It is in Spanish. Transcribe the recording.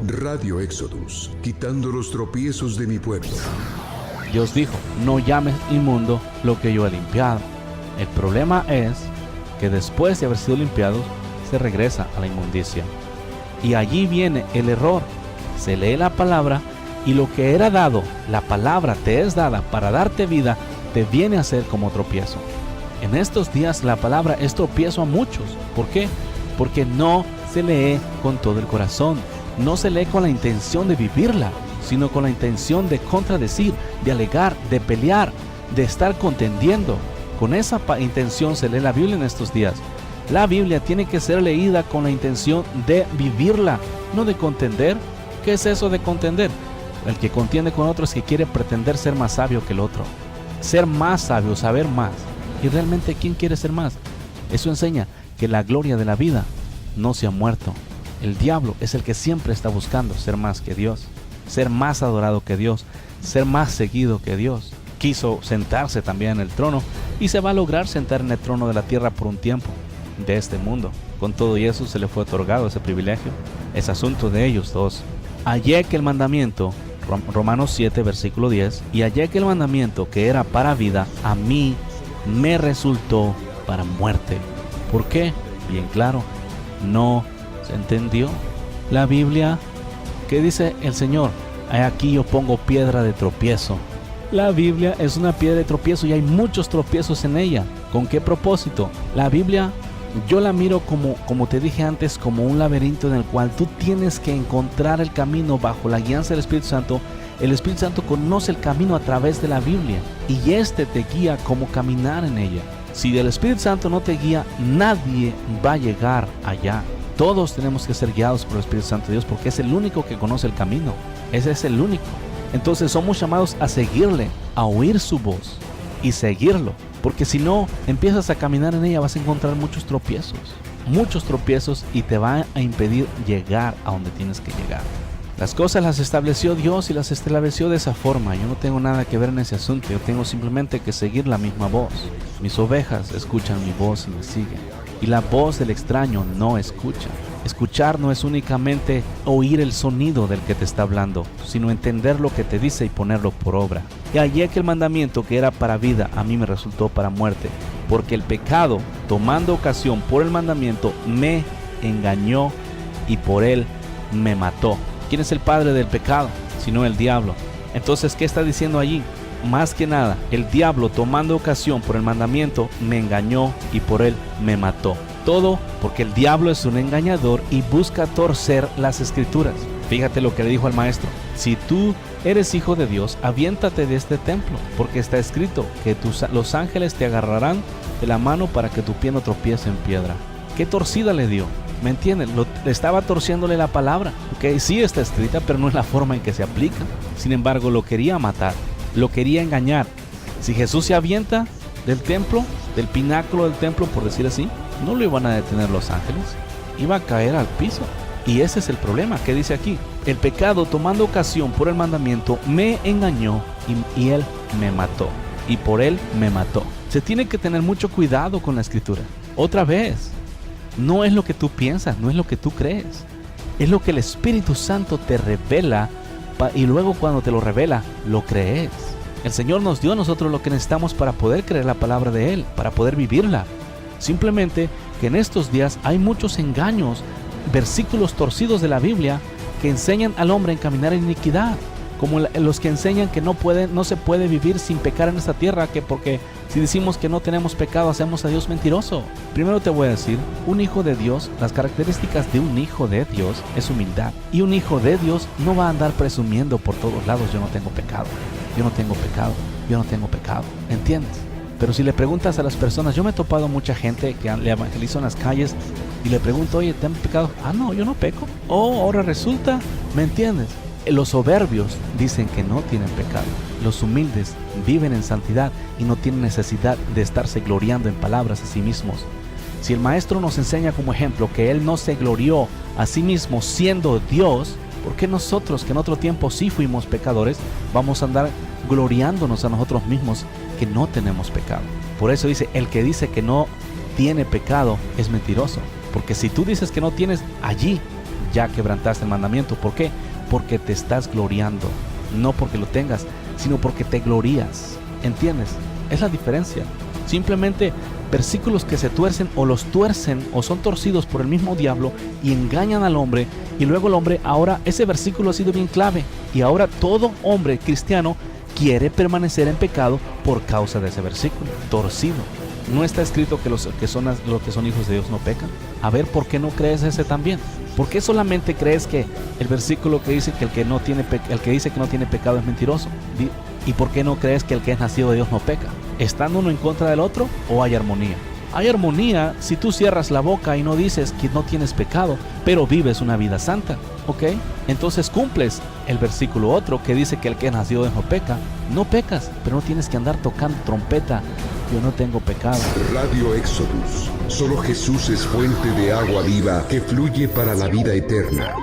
Radio Éxodus, quitando los tropiezos de mi pueblo. Dios dijo, no llames inmundo lo que yo he limpiado. El problema es que después de haber sido limpiados, se regresa a la inmundicia. Y allí viene el error. Se lee la palabra y lo que era dado, la palabra te es dada para darte vida, te viene a ser como tropiezo. En estos días la palabra es tropiezo a muchos. ¿Por qué? Porque no se lee con todo el corazón. No se lee con la intención de vivirla, sino con la intención de contradecir, de alegar, de pelear, de estar contendiendo. Con esa intención se lee la Biblia en estos días. La Biblia tiene que ser leída con la intención de vivirla, no de contender. ¿Qué es eso de contender? El que contiende con otro es que quiere pretender ser más sabio que el otro. Ser más sabio, saber más. ¿Y realmente quién quiere ser más? Eso enseña que la gloria de la vida no se ha muerto. El diablo es el que siempre está buscando ser más que Dios, ser más adorado que Dios, ser más seguido que Dios. Quiso sentarse también en el trono y se va a lograr sentar en el trono de la tierra por un tiempo de este mundo. Con todo y eso se le fue otorgado ese privilegio. Es asunto de ellos dos. Hallé que el mandamiento, Romanos 7 versículo 10, y hallé que el mandamiento que era para vida, a mí me resultó para muerte. ¿Por qué? Bien claro, no se entendió. La Biblia, ¿qué dice el Señor? Aquí yo pongo piedra de tropiezo. La Biblia es una piedra de tropiezo y hay muchos tropiezos en ella. ¿Con qué propósito? La Biblia, yo la miro como te dije antes, como un laberinto en el cual tú tienes que encontrar el camino bajo la guianza del Espíritu Santo. El Espíritu Santo conoce el camino a través de la Biblia y este te guía cómo caminar en ella. Si el Espíritu Santo no te guía, nadie va a llegar allá. Todos tenemos que ser guiados por el Espíritu Santo de Dios porque es el único que conoce el camino. Ese es el único. Entonces somos llamados a seguirle, a oír su voz y seguirlo. Porque si no empiezas a caminar en ella vas a encontrar muchos tropiezos y te va a impedir llegar a donde tienes que llegar. Las cosas las estableció Dios y las estableció de esa forma. Yo no tengo nada que ver en ese asunto. Yo tengo simplemente que seguir la misma voz. Mis ovejas escuchan mi voz y me siguen. Y la voz del extraño no escucha. Escuchar no es únicamente oír el sonido del que te está hablando, sino entender lo que te dice y ponerlo por obra. Y hallé que el mandamiento que era para vida a mí me resultó para muerte, porque el pecado, tomando ocasión por el mandamiento, me engañó y por él me mató. ¿Quién es el padre del pecado? Sino el diablo. Entonces, ¿qué está diciendo allí? Más que nada, el diablo tomando ocasión por el mandamiento me engañó y por él me mató. Todo porque el diablo es un engañador y busca torcer las escrituras. Fíjate lo que le dijo al maestro. Si tú eres hijo de Dios, aviéntate de este templo, porque está escrito que los ángeles te agarrarán de la mano para que tu pie no tropiece en piedra. ¿Qué torcida le dio? ¿Me entienden? Estaba torciéndole la palabra. Okay, sí está escrita, pero no es la forma en que se aplica. Sin embargo, lo quería matar. Lo quería engañar. Si Jesús se avienta del templo, del pináculo del templo, por decir así, no lo iban a detener los ángeles. Iba a caer al piso. Y ese es el problema. ¿Qué dice aquí? El pecado, tomando ocasión por el mandamiento, me engañó y él me mató. Y por él me mató. Se tiene que tener mucho cuidado con la escritura. Otra vez, no es lo que tú piensas, no es lo que tú crees. Es lo que el Espíritu Santo te revela. Y luego cuando te lo revela, lo crees. El Señor nos dio a nosotros lo que necesitamos para poder creer la palabra de Él, para poder vivirla. Simplemente que en estos días hay muchos engaños, versículos torcidos de la Biblia que enseñan al hombre a encaminar en iniquidad, como los que enseñan que no se puede vivir sin pecar en esta tierra, que porque si decimos que no tenemos pecado hacemos a Dios mentiroso. Primero te voy a decir, un hijo de Dios, las características de un hijo de Dios es humildad. Y un hijo de Dios no va a andar presumiendo por todos lados, yo no tengo pecado, yo no tengo pecado, yo no tengo pecado, ¿entiendes? Pero si le preguntas a las personas, yo me he topado mucha gente que le evangelizo en las calles y le pregunto, oye, ¿te han pecado? Ah, no, yo no peco. Oh, ahora resulta, ¿me entiendes? Los soberbios dicen que no tienen pecado. Los humildes viven en santidad y no tienen necesidad de estarse gloriando en palabras a sí mismos. Si el maestro nos enseña como ejemplo que él no se glorió a sí mismo siendo Dios, ¿por qué nosotros, que en otro tiempo sí fuimos pecadores, vamos a andar gloriándonos a nosotros mismos que no tenemos pecado? Por eso dice, el que dice que no tiene pecado es mentiroso. Porque si tú dices que no tienes, allí ya quebrantaste el mandamiento. ¿Por qué? Porque te estás gloriando. No porque lo tengas, sino porque te glorías. ¿Entiendes? Es la diferencia. Simplemente versículos que se tuercen o los tuercen o son torcidos por el mismo diablo y engañan al hombre, y luego el hombre, ahora ese versículo ha sido bien clave, y ahora todo hombre cristiano quiere permanecer en pecado por causa de ese versículo torcido. ¿No está escrito que los que son hijos de Dios no pecan? A ver, ¿por qué no crees ese también? ¿Por qué solamente crees que el versículo que dice que el que dice que no tiene pecado es mentiroso? ¿Y por qué no crees que el que es nacido de Dios no peca? ¿Están uno en contra del otro o hay armonía? Hay armonía si tú cierras la boca y no dices que no tienes pecado, pero vives una vida santa, ¿ok? Entonces cumples el versículo otro que dice que el que es nacido de Dios no peca. No pecas, pero no tienes que andar tocando trompeta. Yo no tengo pecado. Radio Éxodus. Solo Jesús es fuente de agua viva que fluye para la vida eterna.